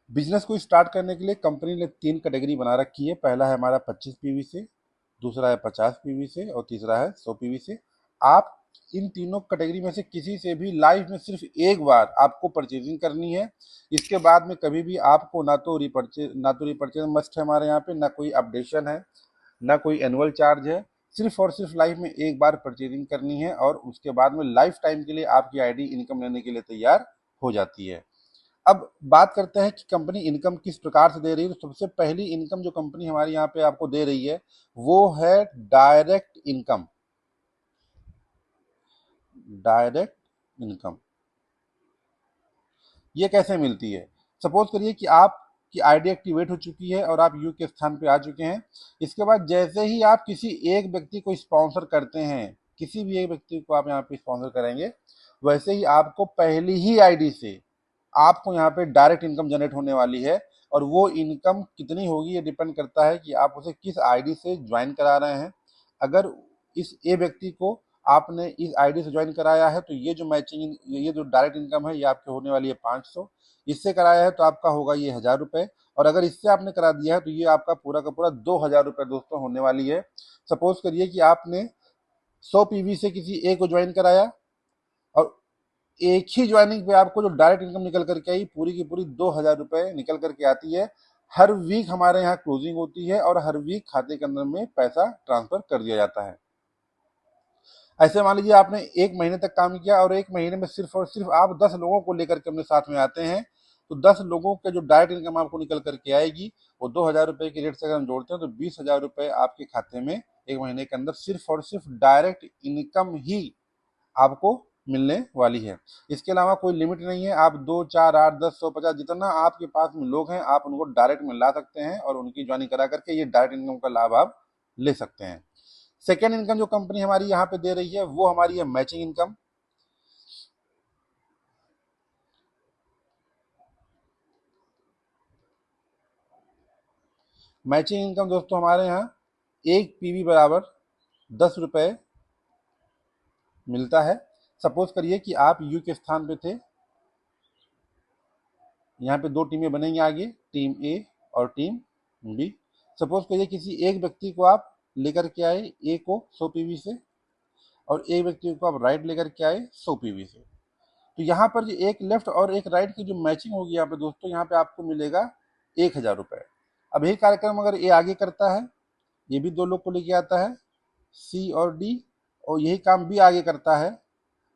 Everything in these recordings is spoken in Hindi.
बिजनेस को स्टार्ट करने के लिए कंपनी ने 3 कैटेगरी बना रखी है। पहला है हमारा 25 पीवी से, दूसरा है 50 पीवी से और तीसरा है 100 पीवी से। आप इन तीनों कैटेगरी में से किसी से भी लाइफ में सिर्फ एक बार आपको परचेजिंग करनी है। इसके बाद में कभी भी आपको ना तो रिपर्चेज मस्ट है हमारे यहाँ पे, ना कोई अपडेशन है, ना कोई एनुअल चार्ज है। सिर्फ और सिर्फ लाइफ में एक बार परचेजिंग करनी है और उसके बाद में लाइफ टाइम के लिए आपकी आईडी इनकम लेने के लिए तैयार हो जाती है। अब बात करते हैं कि कंपनी इनकम किस प्रकार से दे रही है। तो सबसे पहली इनकम जो कंपनी हमारी यहाँ पे आपको दे रही है वो है डायरेक्ट इनकम। डायरेक्ट इनकम ये कैसे मिलती है? सपोज करिए कि आपकी आईडी एक्टिवेट हो चुकी है और आप यू के स्थान पे आ चुके हैं। इसके बाद जैसे ही आप किसी एक व्यक्ति को स्पॉन्सर करते हैं, किसी भी एक व्यक्ति को आप यहाँ पे स्पॉन्सर करेंगे, वैसे ही आपको पहली ही आईडी से आपको यहाँ पे डायरेक्ट इनकम जनरेट होने वाली है। और वो इनकम कितनी होगी ये डिपेंड करता है कि आप उसे किस आईडी से ज्वाइन करा रहे हैं। अगर इस ए व्यक्ति को आपने इस आईडी से ज्वाइन कराया है तो ये जो डायरेक्ट इनकम है ये आपके होने वाली है 500। इससे कराया है तो आपका होगा ये 1000 रुपये। और अगर इससे आपने करा दिया है तो ये आपका पूरा का पूरा 2000 रुपये दोस्तों होने वाली है। सपोज करिए कि आपने 100 पीवी से किसी ए को ज्वाइन कराया और एक ही ज्वाइनिंग पे आपको जो डायरेक्ट इनकम निकल करके आई पूरी की पूरी 2000 रुपये निकल करके आती है। हर वीक हमारे यहाँ क्लोजिंग होती है और हर वीक खाते के अंदर में पैसा ट्रांसफर कर दिया जाता है। ऐसे मान लीजिए आपने एक महीने तक काम किया और एक महीने में सिर्फ और सिर्फ आप 10 लोगों को लेकर के अपने साथ में आते हैं, तो 10 लोगों के जो डायरेक्ट इनकम आपको निकल करके आएगी वो 2000 रुपये की रेट से अगर हम जोड़ते हैं तो 20,000 रुपये आपके खाते में एक महीने के अंदर सिर्फ और सिर्फ डायरेक्ट इनकम ही आपको मिलने वाली है। इसके अलावा कोई लिमिट नहीं है। आप 2, 4, 8, 10, 100, 50 जितना आपके पास में लोग हैं आप उनको डायरेक्ट में ला सकते हैं और उनकी ज्वाइनिंग करा करके ये डायरेक्ट इनकम का लाभ आप ले सकते हैं। सेकेंड इनकम जो कंपनी हमारी यहाँ पे दे रही है वो हमारी है मैचिंग इनकम। मैचिंग इनकम दोस्तों हमारे यहाँ एक पीवी बराबर 10 रुपये मिलता है। सपोज करिए कि आप यू के स्थान पे थे, यहाँ पे 2 टीमें बनेंगी आगे, टीम ए और टीम बी। सपोज करिए किसी एक व्यक्ति को आप लेकर के आए ए को 100 पीवी से और एक व्यक्ति को आप राइट लेकर के आए 100 पीवी से। तो यहाँ पर जो एक लेफ्ट और एक राइट की जो मैचिंग होगी यहाँ पे दोस्तों, यहाँ पे आपको मिलेगा 1000 रुपये। अब यही कार्यक्रम अगर ए आगे करता है, ये भी 2 लोग को लेके आता है सी और डी, और यही काम बी आगे करता है,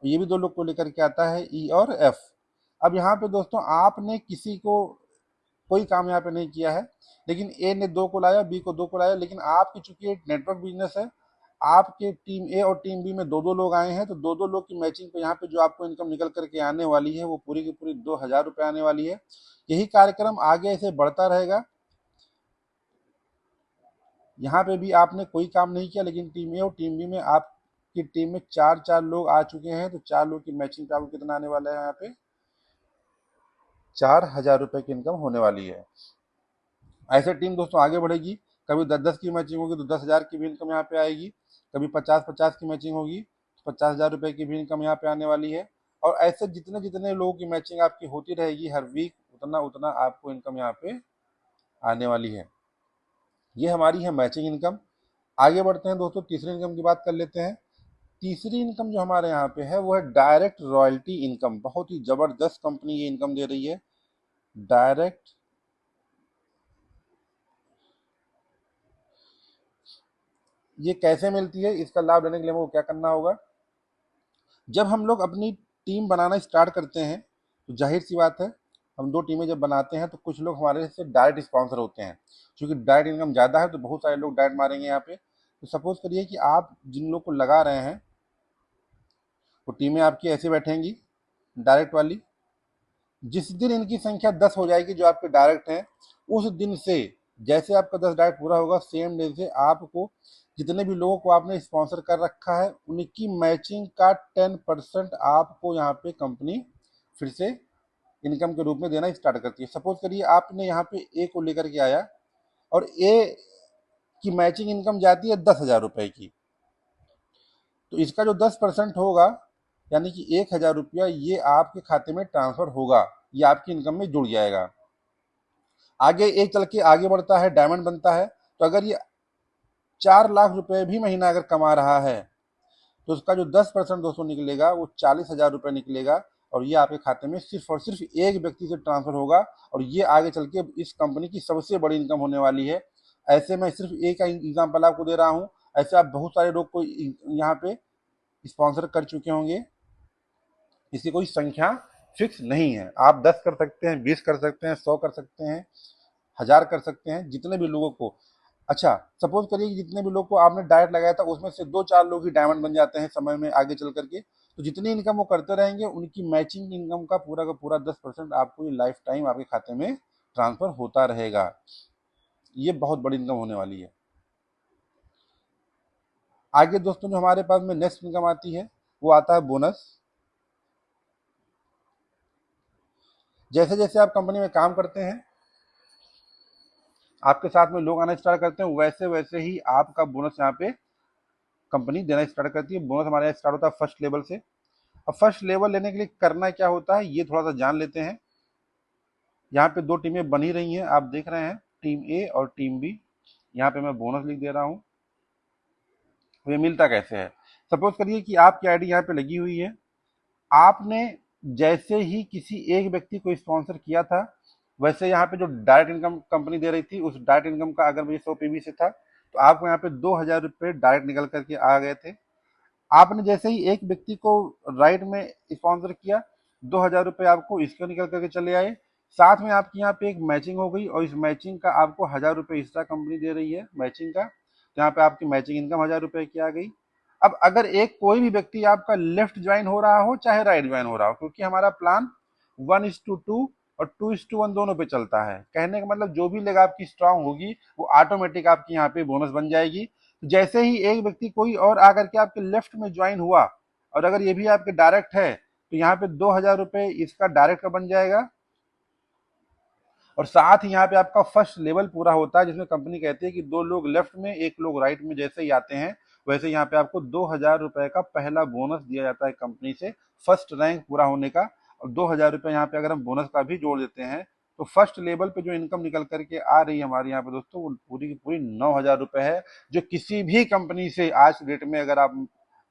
ये भी 2 लोग को लेकर के आता है ई और एफ। अब यहाँ पे दोस्तों आपने किसी को कोई काम यहाँ पे नहीं किया है, लेकिन ए ने 2 को लाया, बी को 2 को लाया, लेकिन आपकी चूंकि एक नेटवर्क बिजनेस है, आपके टीम ए और टीम बी में 2-2 लोग आए हैं, तो 2-2 लोग की मैचिंग पे यहाँ पे जो आपको इनकम निकल करके आने वाली है वो पूरी की पूरी 2000 रुपये आने वाली है। यही कार्यक्रम आगे ऐसे बढ़ता रहेगा। यहाँ पे भी आपने कोई काम नहीं किया, लेकिन टीम ए और टीम बी में आपकी टीम में 4-4 लोग आ चुके हैं, तो 4 लोग की मैचिंग पे आपको कितना आने वाला है? यहाँ पे 4000 रुपये की इनकम होने वाली है। ऐसे टीम दोस्तों आगे बढ़ेगी। कभी 10-10 की मैचिंग होगी तो 10,000 की भी इनकम यहाँ पे आएगी। कभी 50-50 की मैचिंग होगी तो 50,000 रुपये की भी इनकम यहाँ पे आने वाली है। और ऐसे जितने जितने लोगों की मैचिंग आपकी होती रहेगी हर वीक, उतना उतना आपको इनकम यहाँ पे आने वाली है। ये हमारी है मैचिंग इनकम। आगे बढ़ते हैं दोस्तों, तीसरी इनकम की बात कर लेते हैं। तीसरी इनकम जो हमारे यहाँ पे है वो है डायरेक्ट रॉयल्टी इनकम। बहुत ही जबरदस्त कंपनी ये इनकम दे रही है। डायरेक्ट ये कैसे मिलती है, इसका लाभ लेने के लिए हमको क्या करना होगा? जब हम लोग अपनी टीम बनाना स्टार्ट करते हैं तो जाहिर सी बात है, हम 2 टीमें जब बनाते हैं तो कुछ लोग हमारे से डायरेक्ट स्पॉन्सर होते हैं। क्योंकि डायरेक्ट इनकम ज़्यादा है तो बहुत सारे लोग डायरेक्ट मारेंगे यहाँ पे। तो सपोज करिए कि आप जिन लोग को लगा रहे हैं वो टीमें आपकी ऐसे बैठेंगी डायरेक्ट वाली। जिस दिन इनकी संख्या 10 हो जाएगी जो आपके डायरेक्ट हैं, उस दिन से जैसे आपका 10 डायरेक्ट पूरा होगा सेम डे से आपको जितने भी लोगों को आपने स्पॉन्सर कर रखा है उनकी मैचिंग का 10% आपको यहाँ पे कंपनी फिर से इनकम के रूप में देना स्टार्ट करती है। सपोज करिए आपने यहाँ पे ए को लेकर के आया और ए की मैचिंग इनकम जाती है 10,000 रुपये की, तो इसका जो 10% होगा यानी कि 1,000 रुपया ये आपके खाते में ट्रांसफर होगा, ये आपकी इनकम में जुड़ जाएगा। आगे एक चल के आगे बढ़ता है, डायमंड बनता है, तो अगर ये 4 लाख रुपए भी महीना अगर कमा रहा है तो उसका जो 10% दोस्तों निकलेगा वो 40 हजार रुपये निकलेगा, और ये आपके खाते में सिर्फ और सिर्फ एक व्यक्ति से ट्रांसफर होगा, और ये आगे चल के इस कंपनी की सबसे बड़ी इनकम होने वाली है। ऐसे मैं सिर्फ एक एग्जाम्पल आपको दे रहा हूँ, ऐसे आप बहुत सारे लोग को यहाँ पे स्पॉन्सर कर चुके होंगे। इसकी कोई संख्या फिक्स नहीं है, आप 10 कर सकते हैं, 20 कर सकते हैं, 100 कर सकते हैं, 1000 कर सकते हैं, जितने भी लोगों को। अच्छा, सपोज करिए कि जितने भी लोग को आपने डायरेक्ट लगाया था उसमें से 2-4 लोग ही डायमंड बन जाते हैं समय में आगे चल करके, तो जितनी इनकम वो करते रहेंगे उनकी मैचिंग इनकम का पूरा 10% आपको ये लाइफ टाइम आपके खाते में ट्रांसफर होता रहेगा। ये बहुत बड़ी इनकम होने वाली है। आगे दोस्तों जो हमारे पास में नेक्स्ट इनकम आती है वो आता है बोनस। जैसे जैसे आप कंपनी में काम करते हैं, आपके साथ में लोग आना स्टार्ट करते हैं, वैसे वैसे ही आपका बोनस यहाँ पे कंपनी देना स्टार्ट करती है। बोनस हमारे यहाँ स्टार्ट होता है फर्स्ट लेवल से। अब फर्स्ट लेवल लेने के लिए करना क्या होता है ये थोड़ा सा जान लेते हैं। यहाँ पे दो टीमें बनी रही हैं, आप देख रहे हैं, टीम ए और टीम बी। यहाँ पे मैं बोनस लिख दे रहा हूँ। ये मिलता कैसे है? सपोज करिए कि आपकी आईडी यहाँ पे लगी हुई है, आपने जैसे ही किसी एक व्यक्ति को स्पॉन्सर किया था, वैसे यहाँ पे जो डायरेक्ट इनकम कंपनी दे रही थी उस डायरेक्ट इनकम का अगर मुझे 100 पीवी से था तो आपको यहाँ पे 2000 रुपये डायरेक्ट निकल करके आ गए थे। आपने जैसे ही एक व्यक्ति को राइट में स्पॉन्सर किया, 2000 रुपये आपको इसके निकल करके चले आए। साथ में आपकी यहाँ पे एक मैचिंग हो गई, और इस मैचिंग का आपको 1000 रुपये एक्स्ट्रा कंपनी दे रही है मैचिंग का, तो यहाँ पे आपकी मैचिंग इनकम 1000 रुपये की आ गई। अब अगर एक कोई भी व्यक्ति आपका लेफ्ट ज्वाइन हो रहा हो चाहे राइट ज्वाइन हो रहा हो, क्योंकि हमारा प्लान 1:2 और 2:1 दोनों पे चलता है, कहने का मतलब जो भी लेग आपकी स्ट्रांग होगी वो ऑटोमेटिक आपकी यहाँ पे बोनस बन जाएगी। जैसे ही एक व्यक्ति कोई और आकर के आपके लेफ्ट में ज्वाइन हुआ, और अगर ये भी आपके डायरेक्ट है, तो यहाँ पे 2000 रुपये इसका डायरेक्ट का बन जाएगा, और साथ ही यहाँ पे आपका फर्स्ट लेवल पूरा होता है, जिसमें कंपनी कहती है कि 2 लोग लेफ्ट में 1 लोग राइट में जैसे ही आते हैं, वैसे यहाँ पे आपको 2000 रुपये का पहला बोनस दिया जाता है कंपनी से फर्स्ट रैंक पूरा होने का। और 2000 रुपये यहाँ पे अगर हम बोनस का भी जोड़ देते हैं तो फर्स्ट लेवल पे जो इनकम निकल करके आ रही है हमारे यहाँ पे दोस्तों, वो पूरी की पूरी 9000 रुपये है, जो किसी भी कंपनी से आज डेट में अगर आप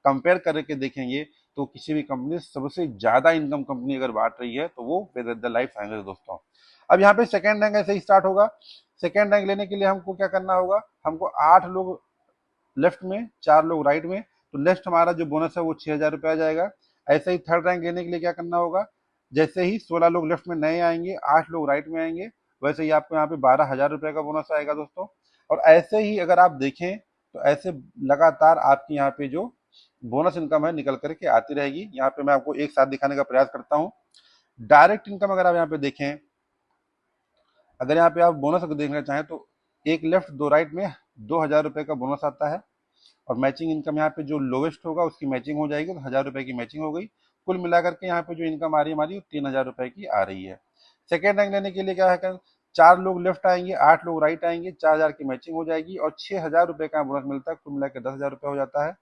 कंपेयर करके देखेंगे तो किसी भी कंपनी सबसे ज्यादा इनकम कंपनी अगर बांट रही है तो वो वेदांता लाइफ साइंसेज है दोस्तों। अब यहाँ पे सेकेंड रैंक ऐसे ही स्टार्ट होगा। सेकेंड रैंक लेने के लिए हमको क्या करना होगा, हमको 8 लोग लेफ्ट में 4 लोग राइट में, तो नेक्स्ट हमारा जो बोनस है वो 6000 रुपये आ जाएगा। ऐसे ही थर्ड रैंक लेने के लिए क्या करना होगा, जैसे ही 16 लोग लेफ्ट में नए आएंगे, 8 लोग राइट में आएंगे, वैसे ही आपको यहाँ पे 12,000 रुपये का बोनस आएगा दोस्तों। और ऐसे ही अगर आप देखें तो ऐसे लगातार आपकी यहाँ पे जो बोनस इनकम है निकल करके आती रहेगी। यहाँ पे मैं आपको एक साथ दिखाने का प्रयास करता हूँ। डायरेक्ट इनकम अगर आप यहाँ पे देखें, अगर यहाँ पे आप बोनस अगर देखना चाहें तो एक लेफ्ट 2 राइट में 2000 रुपये का बोनस आता है, और मैचिंग इनकम यहाँ पे जो लोवेस्ट होगा उसकी मैचिंग हो जाएगी, तो 1000 रुपये की मैचिंग हो गई। कुल मिलाकर के यहाँ पे जो इनकम आ रही है हमारी 3000 रुपये की आ रही है। सेकेंड रैंक लेने के लिए क्या है, 4 लोग लेफ्ट आएंगे, 8 लोग राइट आएंगे, 4000 की मैचिंग हो जाएगी, और 6000 रुपये का बोनस मिलता है, कुल मिलाकर 10,000 रुपये हो जाता है।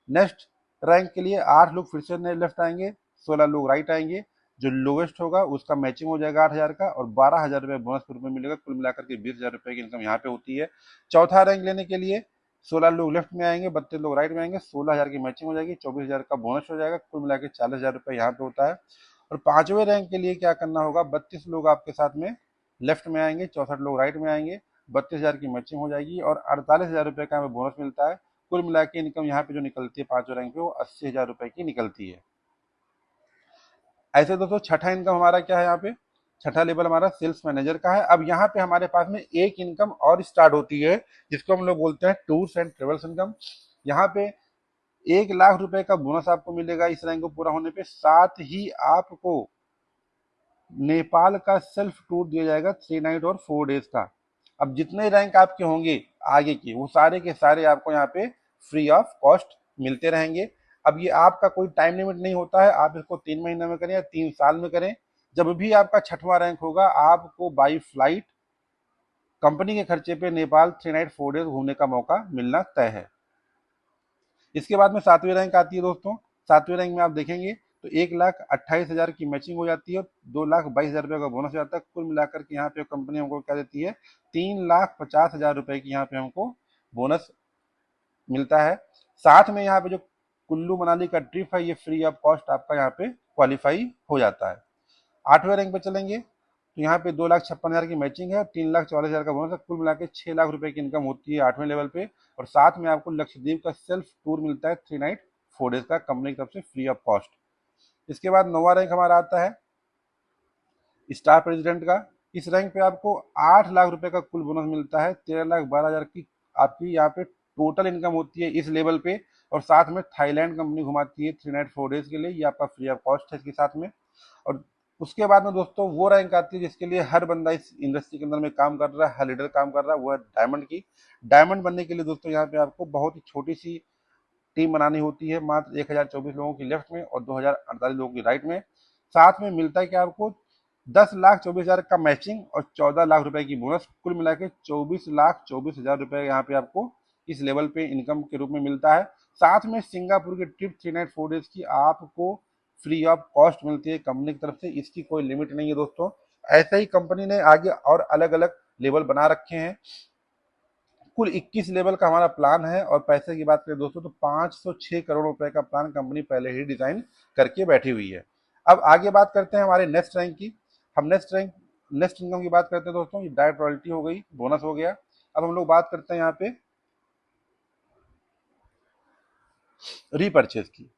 नेक्स्ट रैंक के लिए 8 लोग फिर से नए लेफ्ट आएंगे, 16 लोग राइट आएंगे, जो लोवेस्ट होगा उसका मैचिंग हो जाएगा 8000 का, और 12,000 रुपये बोनस के रूप में मिलेगा, कुल मिलाकर के 20,000 रुपये की इनकम यहाँ पे होती है। चौथा रैंक लेने के लिए 16 लोग लेफ्ट में आएंगे, 32 लोग राइट में आएंगे, 16,000 की मैचिंग हो जाएगी, 24,000 का बोनस हो जाएगा, कुल मिलाकर 40,000 रुपये यहाँ पे होता है। और पांचवें रैंक के लिए क्या करना होगा, 32 लोग आपके साथ में लेफ्ट में आएंगे, 64 लोग राइट में आएंगे, 32,000 की मैचिंग हो जाएगी, और 48,000 रुपये का हमें बोनस मिलता है। कुल मिला के इनकम यहाँ पे जो निकलती है पांचवें रैंक पे वो 80,000 रुपये की निकलती है। ऐसे दोस्तों छठा इनकम हमारा क्या है, यहाँ पे छठा लेवल हमारा सेल्स मैनेजर का है। अब यहाँ पे हमारे पास में एक इनकम और स्टार्ट होती है जिसको हम लोग बोलते हैं टूर्स एंड ट्रेवल्स इनकम। यहाँ पे 1 लाख रुपए का बोनस आपको मिलेगा इस रैंक को पूरा होने पे, साथ ही आपको नेपाल का सेल्फ टूर दिया जाएगा 3 नाइट और 4 डेज का। अब जितने रैंक आपके होंगे आगे के वो सारे के सारे आपको यहाँ पे फ्री ऑफ कॉस्ट मिलते रहेंगे। अब ये आपका कोई टाइम लिमिट नहीं होता है, आप इसको 3 महीने में करें या 3 साल में करें, जब भी आपका छठवां रैंक होगा आपको बाई फ्लाइट कंपनी के खर्चे पे नेपाल 3 नाइट 4 डेज घूमने का मौका मिलना तय है। इसके बाद में सातवीं रैंक आती है दोस्तों। सातवीं रैंक में आप देखेंगे तो 1,28,000 की मैचिंग हो जाती है और 2,22,000 रुपये का बोनस हो जाता है। कुल मिलाकर के यहाँ पे कंपनी हमको क्या देती है, 3,50,000 रुपये की यहाँ पे हमको बोनस मिलता है। साथ में यहाँ पे जो कुल्लू मनाली का ट्रिप है ये फ्री ऑफ कॉस्ट आपका यहाँ पे क्वालिफाई हो जाता है। 8वें रैंक पे चलेंगे तो यहाँ पे 2,56,000 की मैचिंग है, 3,44,000 का बोनस है। कुल मिला के 6 लाख रुपए की इनकम होती है 8वें लेवल पे। और साथ में आपको लक्षद्वीप का सेल्फ टूर मिलता है 3 नाइट 4 डेज का कंपनी की तरफ से फ्री ऑफ कॉस्ट। इसके बाद 9वां रैंक हमारा आता है स्टार प्रेसिडेंट का। इस रैंक पे आपको 8 लाख रुपए का कुल बोनस मिलता है, 13,12,000 की आपकी यहाँ पे टोटल इनकम होती है इस लेवल पे। और साथ में थाईलैंड कंपनी घुमाती है 3 नाइट 4 डेज के लिए, ये आपका फ्री ऑफ कॉस्ट है इसके साथ में। और उसके बाद में दोस्तों वो रैंक आती है जिसके लिए हर बंदा इस इंडस्ट्री के अंदर में काम कर रहा है, हर लीडर काम कर रहा है, वो है डायमंड की। डायमंड बनने के लिए दोस्तों यहाँ पे आपको बहुत ही छोटी सी टीम बनानी होती है, मात्र 1,024 लोगों की लेफ्ट में और 2,048 लोगों की राइट में। साथ में मिलता है कि आपको 10,24,000 का मैचिंग और 14 लाख रुपए की बोनस, कुल मिला के 24,24,000 रुपए यहाँ पे आपको इस लेवल पे इनकम के रूप में मिलता है। साथ में सिंगापुर की ट्रिप 3 नाइट 4 डेज की आपको फ्री ऑफ कॉस्ट मिलती है कंपनी की तरफ से, इसकी कोई लिमिट नहीं है दोस्तों। ऐसे ही कंपनी ने आगे और अलग अलग लेवल बना रखे हैं। कुल 21 लेवल का हमारा प्लान है और पैसे की बात करें दोस्तों तो 506 करोड़ रुपए का प्लान कंपनी पहले ही डिजाइन करके बैठी हुई है। अब आगे बात करते हैं हमारे नेक्स्ट रैंक की। हम नेक्स्ट इनकम की बात करते हैं दोस्तों। ये डायरेक्ट रॉयल्टी हो गई, बोनस हो गया। अब हम लोग बात करते हैं यहाँ पे रीपरचेज की।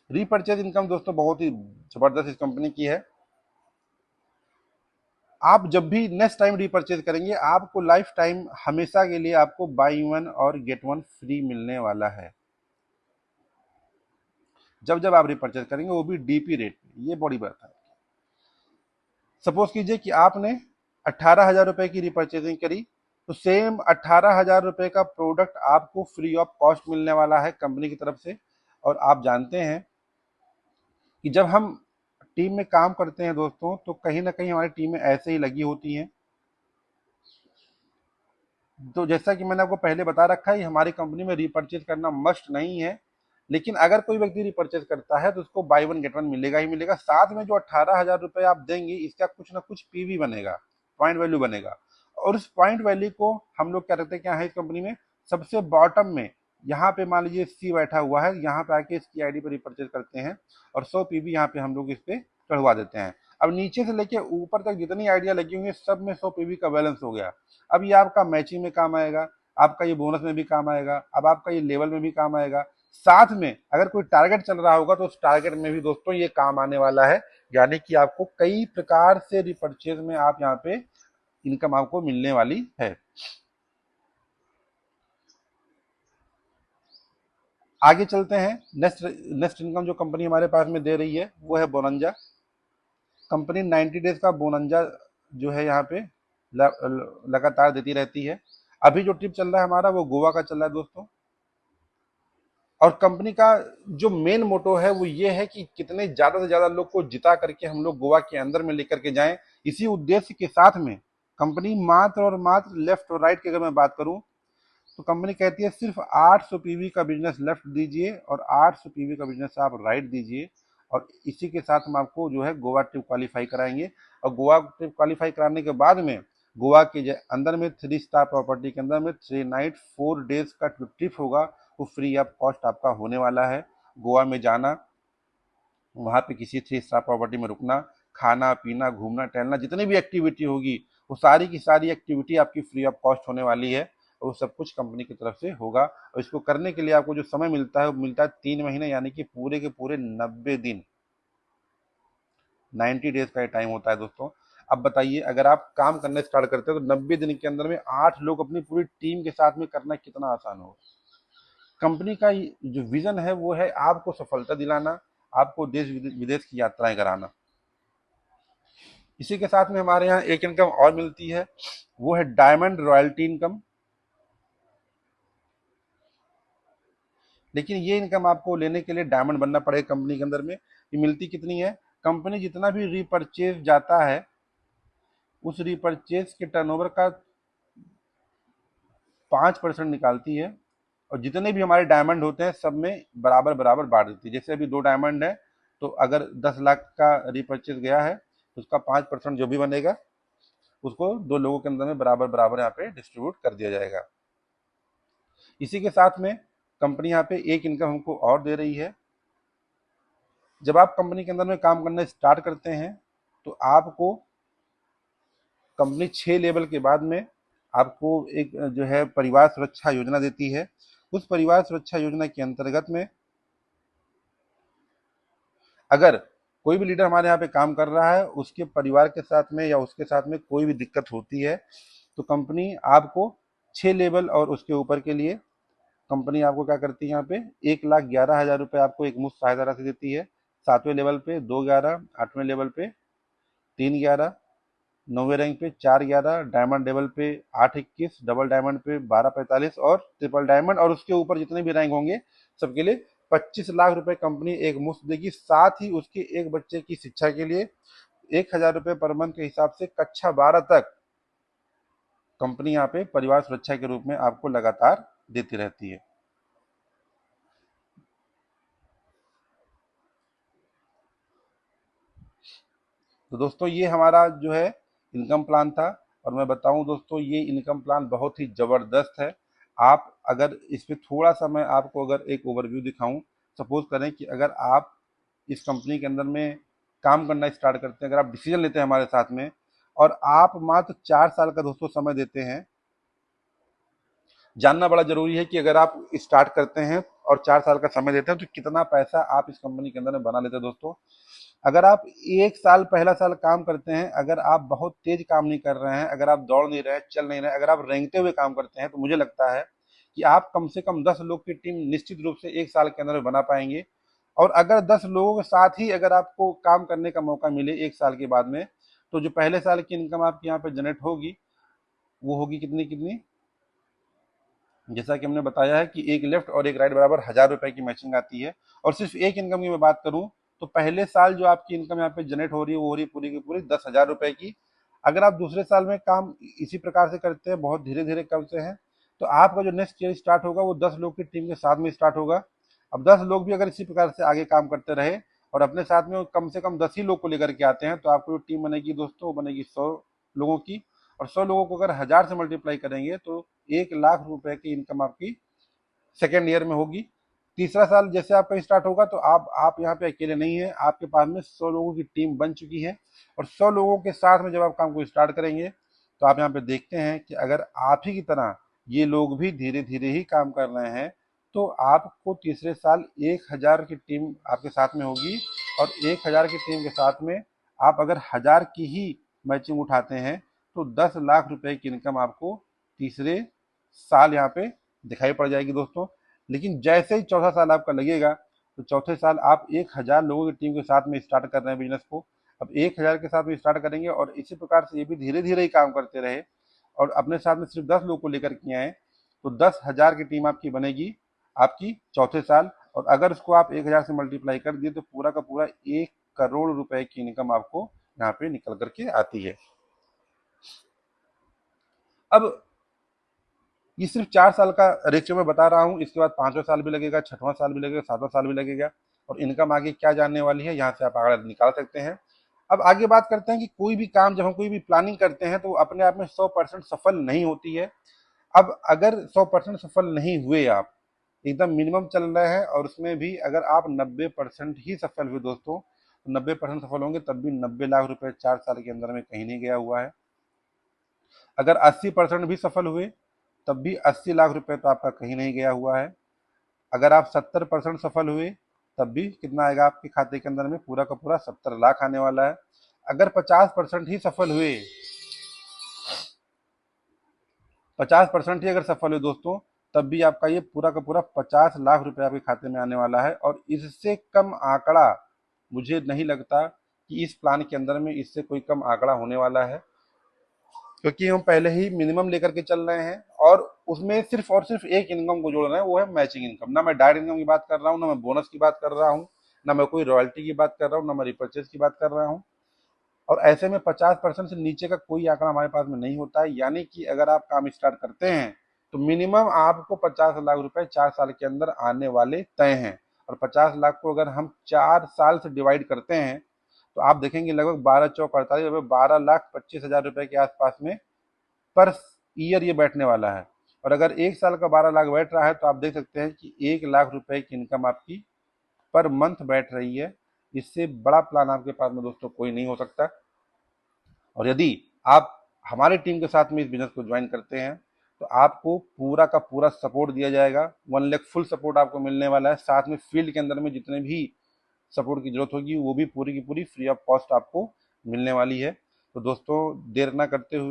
रीपरचेज इनकम दोस्तों बहुत ही जबरदस्त इस कंपनी की है। आप जब भी नेक्स्ट टाइम रीपरचेज करेंगे आपको लाइफ टाइम हमेशा के लिए आपको बाई वन और गेट वन फ्री मिलने वाला है, जब जब आप रिपर्चेज करेंगे, वो भी डीपी रेट में। ये बड़ी बात है। सपोज कीजिए कि आपने 18,000 रुपए की रिपर्चेजिंग करी तो सेम 18,000 रुपए का प्रोडक्ट आपको फ्री ऑफ कॉस्ट मिलने वाला है कंपनी की तरफ से। और आप जानते हैं कि जब हम टीम में काम करते हैं दोस्तों तो कहीं ना कहीं हमारी टीमें ऐसे ही लगी होती हैं। तो जैसा कि मैंने आपको पहले बता रखा है हमारी कंपनी में रिपर्चेज करना मस्ट नहीं है, लेकिन अगर कोई व्यक्ति रिपर्चेज करता है तो उसको बाई वन गेट वन मिलेगा ही मिलेगा। साथ में जो 18,000 रुपए आप देंगे इसका कुछ ना कुछ पीवी बनेगा, पॉइंट वैल्यू बनेगा। और उस पॉइंट वैल्यू को हम लोग क्या रखते हैं, क्या है इस कंपनी में सबसे बॉटम में, यहाँ पे मान लीजिए सी बैठा हुआ है, यहाँ पे आके इसकी आईडी पर रिपर्चेज करते हैं और 100 पीवी यहाँ पे हम लोग इस पे चढ़वा देते हैं। अब नीचे से लेके ऊपर तक जितनी आइडिया लगी हुई है सब में 100 पीवी का बैलेंस हो गया। अब ये आपका मैचिंग में काम आएगा, आपका ये बोनस में भी काम आएगा, अब आपका ये लेवल में भी काम आएगा। साथ में अगर कोई टारगेट चल रहा होगा तो उस टारगेट में भी दोस्तों ये काम आने वाला है। यानी कि आपको कई प्रकार से रिपर्चेज में आप यहाँ पे इनकम आपको मिलने वाली है। आगे चलते हैं। नेक्स्ट इनकम जो कंपनी हमारे पास में दे रही है वो है बोनंजा। कंपनी 90 डेज का बोनंजा जो है यहाँ पे लगातार देती रहती है। अभी जो ट्रिप चल रहा है हमारा वो गोवा का चल रहा है दोस्तों। और कंपनी का जो मेन मोटो है वो ये है कि कितने ज्यादा से ज्यादा लोग को जिता करके हम लोग गोवा के अंदर में लेकर के जाएं। इसी उद्देश्य के साथ में कंपनी मात्र और मात्र लेफ्ट और राइट की अगर मैं बात करूं तो कंपनी कहती है सिर्फ 800 पीवी का बिजनेस लेफ्ट दीजिए और 800 पीवी का बिजनेस आप राइट दीजिए, और इसी के साथ हम आपको जो है गोवा ट्रिप क्वालिफाई कराएंगे। और गोवा ट्रिप क्वालिफाई कराने के बाद में गोवा के अंदर में 3 स्टार प्रॉपर्टी के अंदर में 3 नाइट 4 डेज का ट्रिप होगा, वो फ्री ऑफ कॉस्ट आपका होने वाला है। गोवा में जाना, वहाँ पे किसी 3 स्टार प्रॉपर्टी में रुकना, खाना पीना घूमना टहलना जितनी भी एक्टिविटी होगी वो सारी की सारी एक्टिविटी आपकी फ्री ऑफ कॉस्ट होने वाली है। और वो सब कुछ कंपनी की तरफ से होगा। और इसको करने के लिए आपको जो समय मिलता है वो मिलता है 3 महीने, यानी कि पूरे के पूरे 90 दिन, 90 डेज का टाइम होता है दोस्तों। अब बताइए अगर आप काम करने स्टार्ट करते हैं तो 90 दिन के अंदर में 8 लोग अपनी पूरी टीम के साथ में करना कितना आसान होगा। कंपनी का जो विजन है वो है आपको सफलता दिलाना, आपको देश विदेश की यात्राएं कराना। इसी के साथ में हमारे यहाँ एक इनकम और मिलती है, वो है डायमंड रॉयल्टी इनकम। लेकिन ये इनकम आपको लेने के लिए डायमंड बनना पड़ेगा कंपनी के अंदर में। ये मिलती कितनी है, कंपनी जितना भी रीपरचेज जाता है उस रीपरचेज के टर्नओवर का 5% निकालती है और जितने भी हमारे डायमंड होते हैं सब में बराबर बराबर बांट देती है। जैसे अभी 2 डायमंड है, तो अगर 10 लाख का रिपर्चेज गया है तो उसका 5% जो भी बनेगा उसको 2 लोगों के अंदर में बराबर बराबर यहाँ पे डिस्ट्रीब्यूट कर दिया जाएगा। इसी के साथ में कंपनी यहाँ पे एक इनकम हमको और दे रही है। जब आप कंपनी के अंदर में काम करना स्टार्ट करते हैं तो आपको कंपनी 6 लेवल के बाद में आपको एक जो है परिवार सुरक्षा योजना देती है। उस परिवार सुरक्षा योजना के अंतर्गत में अगर कोई भी लीडर हमारे यहाँ पे काम कर रहा है, उसके परिवार के साथ में या उसके साथ में कोई भी दिक्कत होती है, तो कंपनी आपको 6 लेवल और उसके ऊपर के लिए कंपनी आपको क्या करती है, यहाँ पे 1,11,000 रुपये आपको एक मुफ्त सहायता राशि देती है। 7वें लेवल पे 2,11, 8वें लेवल पे 3,11, 9वें रैंक पे 4,11, डायमंड लेवल पे 8,21, डबल डायमंड पे 12,45 और ट्रिपल डायमंड और उसके ऊपर जितने भी रैंक होंगे सबके लिए 25 लाख रुपए कंपनी एक मुफ्त देगी। साथ ही उसके एक बच्चे की शिक्षा के लिए 1,000 रुपये पर मंथ के हिसाब से कक्षा 12 तक कंपनी यहाँ पे परिवार सुरक्षा के रूप में आपको लगातार देती रहती है। तो दोस्तों ये हमारा जो है इनकम प्लान था, और मैं बताऊं दोस्तों ये इनकम प्लान बहुत ही ज़बरदस्त है। आप अगर इस पे थोड़ा सा मैं आपको अगर एक ओवरव्यू दिखाऊं, सपोज करें कि अगर आप इस कंपनी के अंदर में काम करना स्टार्ट करते हैं, अगर आप डिसीजन लेते हैं हमारे साथ में और आप मात्र 4 साल का दोस्तों समय देते हैं। जानना बड़ा जरूरी है कि अगर आप स्टार्ट करते हैं और 4 साल का समय देते हैं तो कितना पैसा आप इस कंपनी के अंदर में बना लेते हैं दोस्तों। अगर आप 1 साल पहला साल काम करते हैं, अगर आप बहुत तेज काम नहीं कर रहे हैं, अगर आप दौड़ नहीं रहे, चल नहीं रहे, अगर आप रेंगते हुए काम करते हैं, तो मुझे लगता है कि आप कम से कम 10 लोग की टीम निश्चित रूप से 1 साल के अंदर में बना पाएंगे। और अगर 10 लोगों के साथ ही अगर आपको काम करने का मौका मिले 1 साल के बाद में, तो जो पहले साल की इनकम आपकी यहाँ पे जनरेट होगी वो होगी कितनी कितनी, जैसा कि हमने बताया है कि एक लेफ्ट और एक राइट बराबर 1,000 रुपए की मैचिंग आती है। और सिर्फ एक इनकम की मैं बात करूं तो पहले साल जो आपकी इनकम यहाँ पे जनरेट हो रही है वो हो रही है पूरी की पूरी 10,000 रुपए की। अगर आप दूसरे साल में काम इसी प्रकार से करते हैं, बहुत धीरे धीरे करते हैं, तो आपका जो नेक्स्ट ईयर स्टार्ट होगा वो 10 लोग की टीम के साथ में स्टार्ट होगा। अब 10 लोग भी अगर इसी प्रकार से आगे काम करते रहे और अपने साथ में कम से कम 10 ही लोग को लेकर के आते हैं, तो आपको जो टीम बनेगी दोस्तों वो बनेगी 100 लोगों की। और 100 लोगों को अगर 1,000 से मल्टीप्लाई करेंगे तो 1,00,000 रुपए की इनकम आपकी सेकेंड ईयर में होगी। तीसरा साल जैसे आपका स्टार्ट होगा तो आप यहाँ पे अकेले नहीं है, आपके पास में 100 लोगों की टीम बन चुकी है। और 100 लोगों के साथ में जब आप काम को स्टार्ट करेंगे तो आप यहाँ पे देखते हैं कि अगर आप ही की तरह ये लोग भी धीरे धीरे ही काम कर रहे हैं तो आपको तीसरे साल 1,000 की टीम आपके साथ में होगी। और 1,000 की टीम के साथ में आप अगर 1,000 की ही मैचिंग उठाते हैं तो 10 लाख रुपए की इनकम आपको तीसरे साल यहाँ पे दिखाई पड़ जाएगी दोस्तों। लेकिन जैसे ही चौथा साल आपका लगेगा तो चौथे साल आप 1,000 लोगों की टीम के साथ में स्टार्ट कर रहे हैं बिजनेस को। अब 1,000 के साथ में स्टार्ट करेंगे और इसी प्रकार से ये भी धीरे धीरे ही काम करते रहे और अपने साथ में सिर्फ 10 लोग को लेकर के आए तो 10,000 की टीम आपकी बनेगी आपकी चौथे साल। और अगर उसको आप 1,000 से मल्टीप्लाई कर दिए तो पूरा का पूरा 1 करोड़ रुपए की इनकम आपको यहाँ पे निकल करके आती है। अब ये सिर्फ 4 साल का रेशियो में बता रहा हूँ, इसके बाद 5वां साल भी लगेगा, 6वां साल भी लगेगा, 7वां साल भी लगेगा। और इनकम आगे क्या जानने वाली है यहाँ से आप आंकड़ा निकाल सकते हैं। अब आगे बात करते हैं कि कोई भी काम जब हम कोई भी प्लानिंग करते हैं तो वो अपने आप में 100% सफल नहीं होती है। अब अगर 100% सफल नहीं हुए, आप एकदम मिनिमम चल रहे हैं और उसमें भी अगर आप 90% ही सफल हुए दोस्तों, तो 90% सफल होंगे तब भी 90 लाख रुपए 4 साल के अंदर में कहीं नहीं गया हुआ है। अगर 80% भी सफल हुए तब भी 80 लाख रुपए तो आपका कहीं नहीं गया हुआ है। अगर आप 70% सफल हुए तब भी कितना आएगा आपके खाते के अंदर में, पूरा का पूरा 70 लाख आने वाला है। अगर 50% ही सफल हुए, 50% ही अगर सफल हुए दोस्तों, तब भी आपका ये पूरा का पूरा 50 लाख रुपए आपके खाते में आने वाला है। और इससे कम आंकड़ा मुझे नहीं लगता कि इस प्लान के अंदर में इससे कोई कम आंकड़ा होने वाला है, क्योंकि हम पहले ही मिनिमम लेकर के चल रहे हैं और उसमें सिर्फ और सिर्फ एक इनकम को जोड़ रहे हैं, वो है मैचिंग इनकम। ना मैं डायरेक्ट इनकम की बात कर रहा हूँ, ना मैं बोनस की बात कर रहा हूँ, ना मैं कोई रॉयल्टी की बात कर रहा हूँ, ना मैं रिपर्चेज की बात कर रहा हूँ। और ऐसे में 50% से नीचे का कोई आंकड़ा हमारे पास में नहीं होता है। यानी कि अगर आप काम स्टार्ट करते हैं तो मिनिमम आपको 50 लाख रुपए 4 साल के अंदर आने वाले तय हैं। और 50 लाख को अगर हम 4 साल से डिवाइड करते हैं तो आप देखेंगे लगभग 12 चौक 48, लगभग 12,25,000 रुपए के आसपास में पर ईयर ये बैठने वाला है। और अगर 1 साल का 12 लाख बैठ रहा है तो आप देख सकते हैं कि 1 लाख रुपए की इनकम आपकी पर मंथ बैठ रही है। इससे बड़ा प्लान आपके पास में दोस्तों कोई नहीं हो सकता। और यदि आप हमारी टीम के साथ में इस बिजनेस को ज्वाइन करते हैं तो आपको पूरा का पूरा सपोर्ट दिया जाएगा। 1 लाख फुल सपोर्ट आपको मिलने वाला है। साथ में फील्ड के अंदर में जितने भी सपोर्ट की जरूरत होगी वो भी पूरी की पूरी फ्री ऑफ कॉस्ट आपको मिलने वाली है। तो दोस्तों देर ना करते हुए